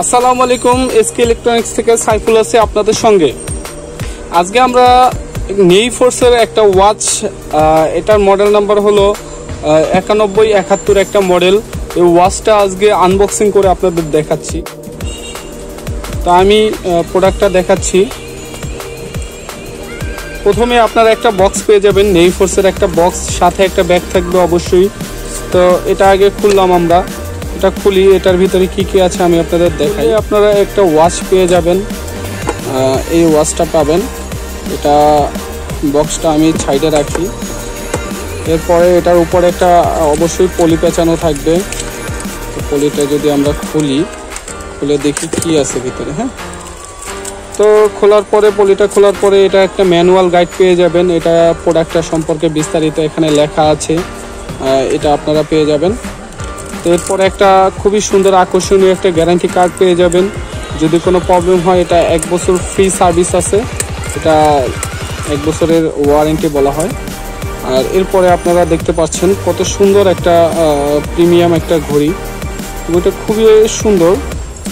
আসসালামু আলাইকুম, SK electronics থেকে সাইফুল আছে আপনাদের সঙ্গে। আজকে আমরা নেই ফোর্সের একটা ওয়াচ, এটার মডেল নাম্বার হলো 9171 একটা মডেল। এই ওয়াচটা আজকে আনবক্সিং করে আপনাদের দেখাচ্ছি। তা আমি প্রোডাক্টটা দেখাচ্ছি। প্রথমে আপনারা একটা বক্স পেয়ে যাবেন, নেই ফোর্সের একটা বক্স, সাথে একটা ব্যাগ থাকবে অবশ্যই। তো এটা আগে খুললাম আমরা, এটা খুলি, এটার ভিতরে কি কি আছে আমি আপনাদের দেখাই। আপনারা একটা ওয়াচ পেয়ে যাবেন, এই ওয়াচটা পাবেন। এটা বক্সটা আমি সাইডে রাখি। এরপরে এটার উপরে একটা অবশ্যই পলি পেঁচানো থাকবে। তো পলিটা যদি আমরা খুলে দেখি কি আছে ভিতরে। হ্যাঁ, তো পলিটা খোলার পরে এটা একটা ম্যানুয়াল গাইড পেয়ে যাবেন। এটা প্রোডাক্টটা সম্পর্কে বিস্তারিত এখানে লেখা আছে, এটা আপনারা পেয়ে যাবেন। তো এরপরে একটা খুবই সুন্দর আকর্ষণীয় একটা গ্যারান্টি কার্ড পেয়ে যাবেন। যদি কোনো প্রবলেম হয়, এটা 1 বছর ফ্রি সার্ভিস আছে, এটা 1 বছরের ওয়ারেন্টি বলা হয়। আর এরপরে আপনারা দেখতে পাচ্ছেন কত সুন্দর একটা প্রিমিয়াম একটা ঘড়ি। ঘড়িটা খুবই সুন্দর।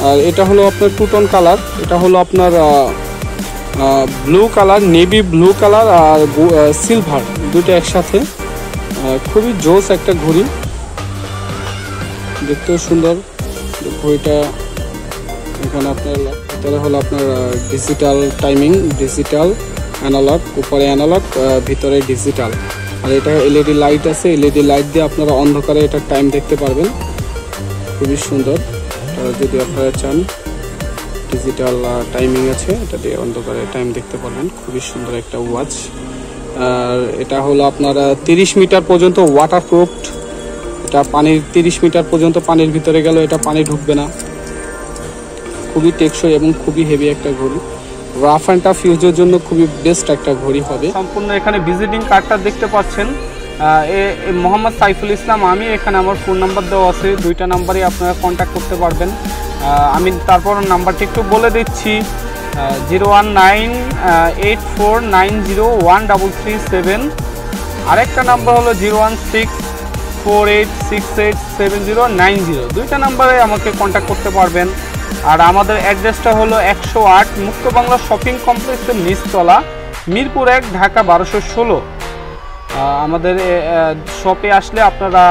আর এটা হলো আপনার টু-টোন কালার, এটা হলো আপনার blue colour, navy blue colour আর সিলভার, দুটো একসাথে। খুবই জোস একটা ঘড়ি, দেখতেও সুন্দর ঘড়িটা। এখানে আপনার ভিতরে হলো আপনার ডিজিটাল টাইমিং, ডিজিটাল অ্যানালগ, উপরে অ্যানালগ, ভিতরে ডিজিটাল। আর এটা এলইডি লাইট আছে, এলইডি লাইট দিয়ে আপনারা অন্ধকারে এটা টাইম দেখতে পারবেন। খুবই সুন্দর। যদি আপনারা চান, ডিজিটাল টাইমিং আছে, এটা দিয়ে অন্ধকারে টাইম দেখতে পারবেন। খুবই সুন্দর একটা ওয়াচ। আর এটা হলো আপনার 30 মিটার পর্যন্ত ওয়াটারপ্রুফড। এটা 30 মিটার পর্যন্ত পানির ভিতরে গেল এটা পানি ঢুকবে না। খুবই টেকসই এবং খুবই হেভি একটা ঘড়ি। রাফ অ্যান্ড টাফ ইউজের জন্য খুবই বেস্ট একটা ঘড়ি হবে। সম্পূর্ণ এখানে ভিজিটিং কার্ডটা দেখতে পাচ্ছেন, মোহাম্মদ সাইফুল ইসলাম আমি। এখানে আমার ফোন নাম্বার দেওয়া আছে, 2টা নাম্বারে আপনারা কন্ট্যাক্ট করতে পারবেন। আমি তারপর নাম্বারটা একটু বলে দিচ্ছি, 01984901337। আরেকটা নাম্বার হলো 01648687090। 2টা নাম্বারে আমাকে কন্ট্যাক্ট করতে পারবেন। আর আমাদের অ্যাড্রেসটা হলো 108 মুক্ত বাংলা শপিং কমপ্লেক্সের নিচতলা, মিরপুর 1, ঢাকা 1216। আমাদের শপে আসলে আপনারা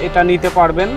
এটা নিতে পারবেন।